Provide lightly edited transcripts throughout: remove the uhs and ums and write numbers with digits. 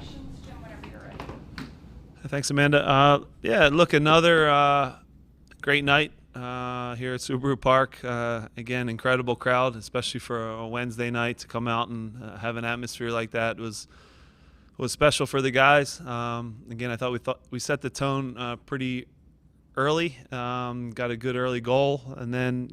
questions. Jim, whenever you're ready. Thanks, Amanda. Yeah, look, another great night here at Subaru Park. Again, incredible crowd, especially for a Wednesday night to come out and have an atmosphere like that was special for the guys. Again, I thought we set the tone pretty early. Got a good early goal, and then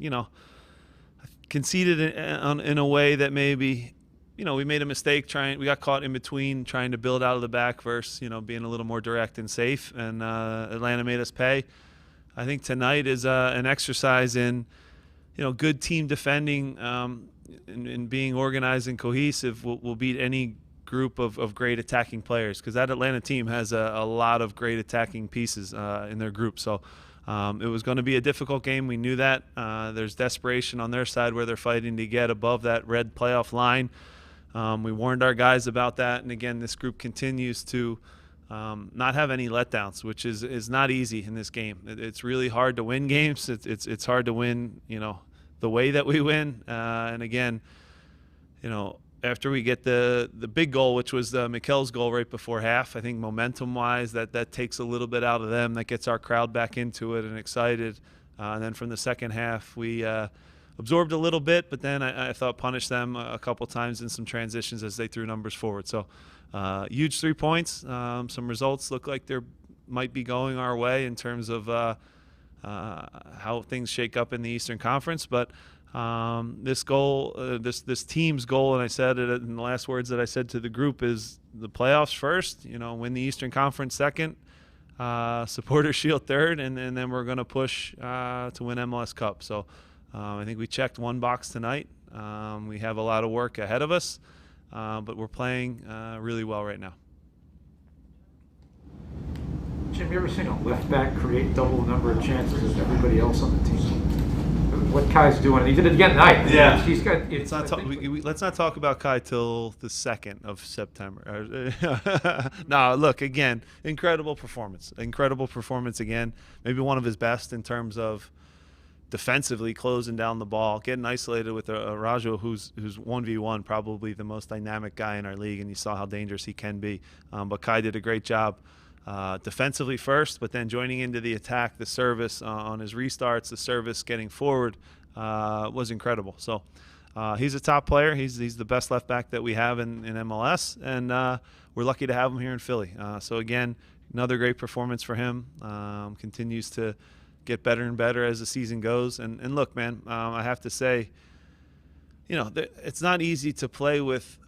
conceded in a way that maybe we made a mistake we got caught in between trying to build out of the back versus being a little more direct and safe, and Atlanta made us pay. I think tonight is an exercise in good team defending, and being organized and cohesive will beat any group of great attacking players, because that Atlanta team has a lot of great attacking pieces in their group. So it was going to be a difficult game. We knew that. There's desperation on their side where they're fighting to get above that red playoff line. We warned our guys about that, and again, this group continues to not have any letdowns, which is not easy in this game. It's really hard to win games. It's hard to win, the way that we win. And again, after we get the big goal, which was Mikel's goal right before half, I think momentum-wise that takes a little bit out of them. That gets our crowd back into it and excited. And then from the second half, we absorbed a little bit, but then I thought punished them a couple times in some transitions as they threw numbers forward. So huge 3 points. Some results look like they might be going our way in terms of how things shake up in the Eastern Conference. But this goal, this team's goal, and I said it in the last words that I said to the group, is the playoffs first, win the Eastern Conference second, Supporter Shield third, and then we're going to push to win MLS Cup. So I think we checked one box tonight. We have a lot of work ahead of us, but we're playing really well right now. Jim, you ever seen a left back create double the number of chances as everybody else on the team? What Kai's doing, he did it again tonight. Yeah. He's got. Let's not talk about Kai till the 2nd of September. No, look, again, incredible performance again. Maybe one of his best in terms of defensively closing down the ball, getting isolated with a Rajo who's 1v1, probably the most dynamic guy in our league, and you saw how dangerous he can be. But Kai did a great job defensively first, but then joining into the attack, the service on his restarts, the service getting forward was incredible. So he's a top player. He's the best left back that we have in MLS, and we're lucky to have him here in Philly. So again, another great performance for him. Continues to get better and better as the season goes. And look, man, I have to say, it's not easy to play with.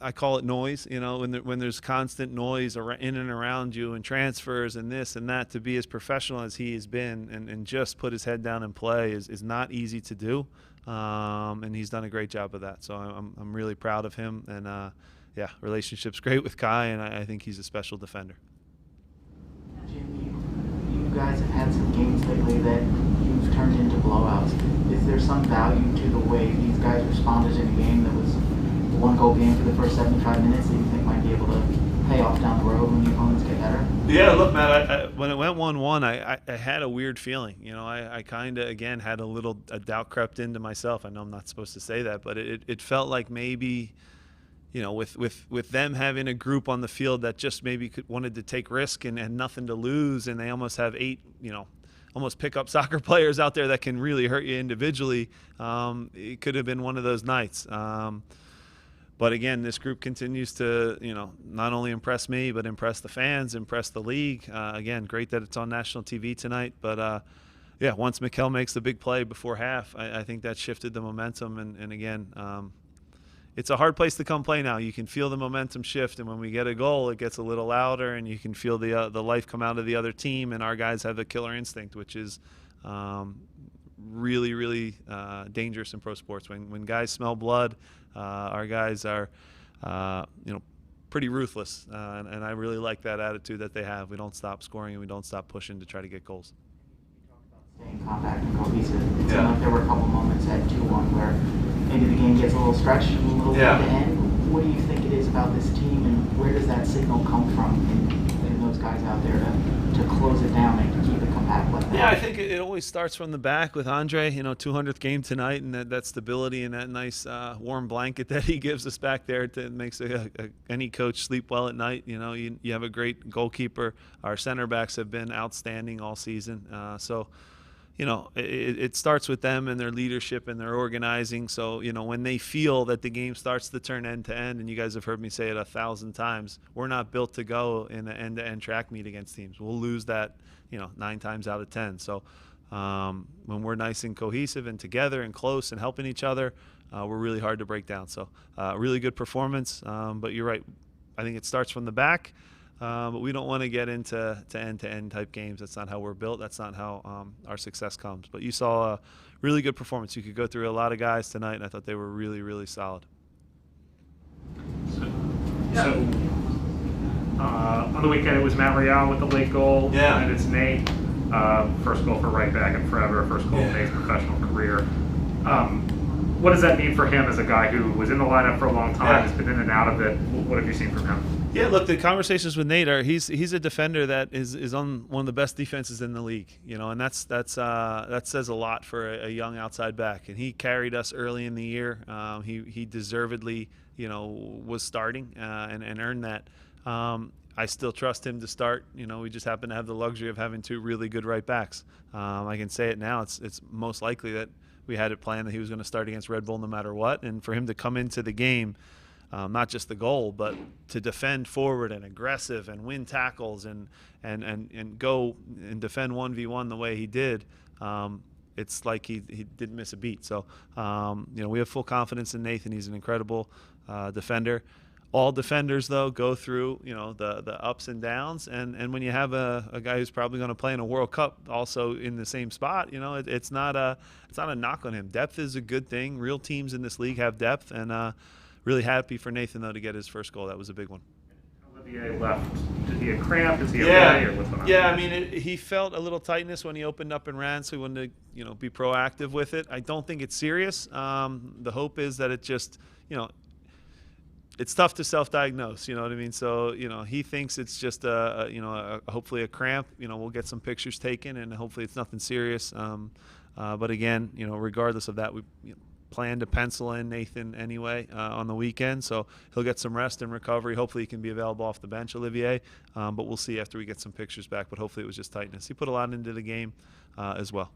I call it noise, when there's constant noise in and around you and transfers and this and that. To be as professional as he has been and just put his head down and play is not easy to do, and he's done a great job of that. So I'm really proud of him, and yeah, relationship's great with Kai, and I think he's a special defender. Jim, you guys have had some games lately that you've turned into blowouts. Is there some value to the way these guys responded in a game that was a one-goal game for the first 75 minutes that you think might be able to pay off down the road when the opponents get better? Yeah, look, Matt, when it went 1-1, I had a weird feeling. I kind of, again, had a doubt crept into myself. I know I'm not supposed to say that, but it felt like maybe, with them having a group on the field that just maybe wanted to take risk and had nothing to lose, and they almost have 8, almost pick-up soccer players out there that can really hurt you individually. It could have been one of those nights. But again, this group continues to, not only impress me, but impress the fans, impress the league. Again, great that it's on national TV tonight. But yeah, once Mikel makes the big play before half, I think that shifted the momentum. And again, it's a hard place to come play now. You can feel the momentum shift, and when we get a goal, it gets a little louder, and you can feel the life come out of the other team. And our guys have the killer instinct, which is really, really dangerous in pro sports. When guys smell blood, our guys are, pretty ruthless, and I really like that attitude that they have. We don't stop scoring, and we don't stop pushing to try to get goals. Staying compact and cohesive. It seemed like there were a couple moments at 2-1 where maybe the game gets a little stretched, a little bit to end. What do you think it is about this team, and where does that signal come from in those guys out there to close it down and keep it compact like that? Yeah, I think it always starts from the back with Andre. 200th game tonight, and that stability and that nice warm blanket that he gives us back there makes any coach sleep well at night. You have a great goalkeeper. Our center backs have been outstanding all season. It starts with them and their leadership and their organizing. So, when they feel that the game starts to turn end to end, and you guys have heard me say it 1,000 times, we're not built to go in an end-to-end track meet against teams. We'll lose that, 9 times out of 10. So when we're nice and cohesive and together and close and helping each other, we're really hard to break down. So really good performance. But you're right. I think it starts from the back. But we don't want to get into end-to-end type games. That's not how we're built. That's not how our success comes. But you saw a really good performance. You could go through a lot of guys tonight, and I thought they were really, really solid. On the weekend it was Matt Real with the late goal. Yeah. And it's Nate. First goal for right back in forever. First goal in Nate's professional career. What does that mean for him as a guy who was in the lineup for a long time, has been in and out of it? What have you seen from him? Yeah, look, the conversations with Nate are he's a defender that is on one of the best defenses in the league, and that says a lot for a young outside back. And he carried us early in the year. He deservedly, was starting and earned that. I still trust him to start. We just happen to have the luxury of having 2 really good right backs. I can say it now. It's most likely that we had it planned that he was going to start against Red Bull no matter what. And for him to come into the game, not just the goal, but to defend forward and aggressive and win tackles and go and defend 1v1 the way he did, it's like he didn't miss a beat. So, we have full confidence in Nathan. He's an incredible defender. All defenders, though, go through, the ups and downs. And when you have a guy who's probably going to play in a World Cup also in the same spot, it's not a knock on him. Depth is a good thing. Real teams in this league have depth. And really happy for Nathan, though, to get his first goal. That was a big one. Olivier left. Did he have cramp? Is he okay? Or what's going on? Yeah, he felt a little tightness when he opened up and ran, so he wanted to, be proactive with it. I don't think it's serious. The hope is that it just, it's tough to self-diagnose, you know what I mean? So, he thinks it's just hopefully a cramp. We'll get some pictures taken, and hopefully it's nothing serious. But again, regardless of that, we plan to pencil in Nathan anyway on the weekend, so he'll get some rest and recovery. Hopefully he can be available off the bench, Olivier, but we'll see after we get some pictures back. But hopefully it was just tightness. He put a lot into the game as well.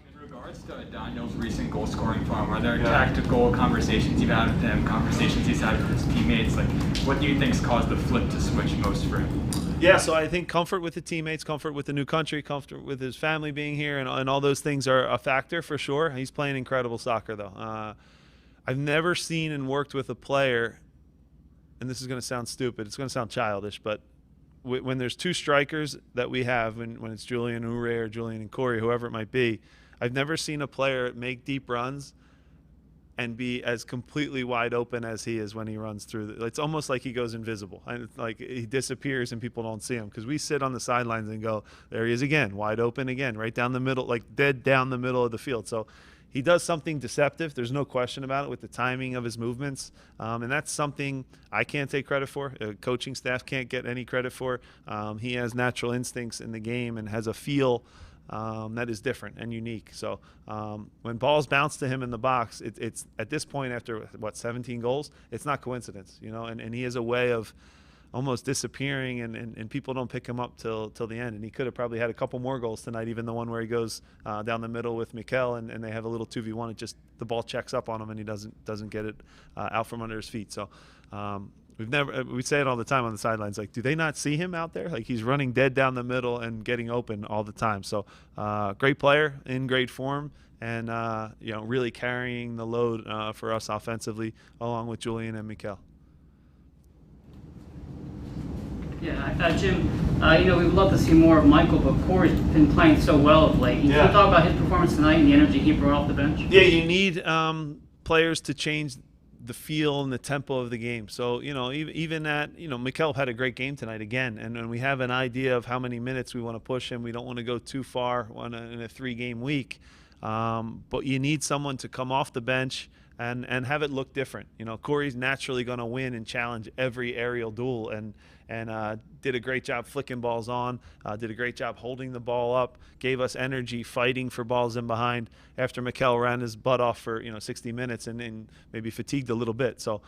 In regards to Daniel's recent goal scoring form, are there tactical conversations you've had with him, conversations he's had with his teammates? Like, what do you think's caused the flip to switch most for him? Yeah, so I think comfort with the teammates, comfort with the new country, comfort with his family being here, and all those things are a factor for sure. He's playing incredible soccer, though. I've never seen and worked with a player, and this is going to sound stupid, it's going to sound childish, but when there's 2 strikers that we have, when it's Julian Ure or Julian and Corey, whoever it might be, I've never seen a player make deep runs and be as completely wide open as he is when he runs through. It's almost like he goes invisible. And like he disappears and people don't see him, because we sit on the sidelines and go, there he is again, wide open again, right down the middle, like dead down the middle of the field. So he does something deceptive. There's no question about it with the timing of his movements. And that's something I can't take credit for. Coaching staff can't get any credit for. He has natural instincts in the game and has a feel that is different and unique. So when balls bounce to him in the box, it's at this point after 17 goals, it's not coincidence, and he has a way of almost disappearing, and people don't pick him up till the end. And he could have probably had a couple more goals tonight, even the one where he goes down the middle with Mikel and they have a little 2v1. It just, the ball checks up on him and he doesn't get it out from under his feet. So we say it all the time on the sidelines, like, do they not see him out there? Like, he's running dead down the middle and getting open all the time. So great player in great form, and really carrying the load for us offensively, along with Julian and Mikel. Yeah, Jim, we would love to see more of Michael, but Corey's been playing so well of late. Can you talk about his performance tonight and the energy he brought off the bench? Yeah, you need players to change the feel and the tempo of the game. So, even that, Mikel had a great game tonight again, and we have an idea of how many minutes we want to push him. We don't want to go too far in a 3-game week. But you need someone to come off the bench and have it look different. You know, Corey's naturally going to win and challenge every aerial duel, and did a great job flicking balls on, did a great job holding the ball up, gave us energy fighting for balls in behind after Mikel ran his butt off for 60 minutes and maybe fatigued a little bit. So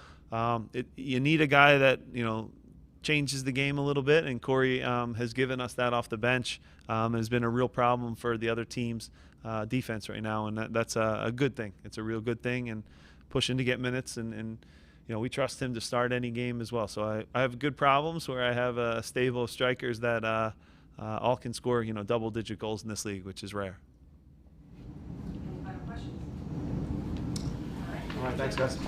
you need a guy that changes the game a little bit, and Corey has given us that off the bench. Has been a real problem for the other team's defense right now, and that's a good thing. It's a real good thing, and pushing to get minutes, and we trust him to start any game as well. So I have good problems where I have a stable of strikers that all can score double-digit goals in this league, which is rare. Any final questions? All right, All right, thanks, guys.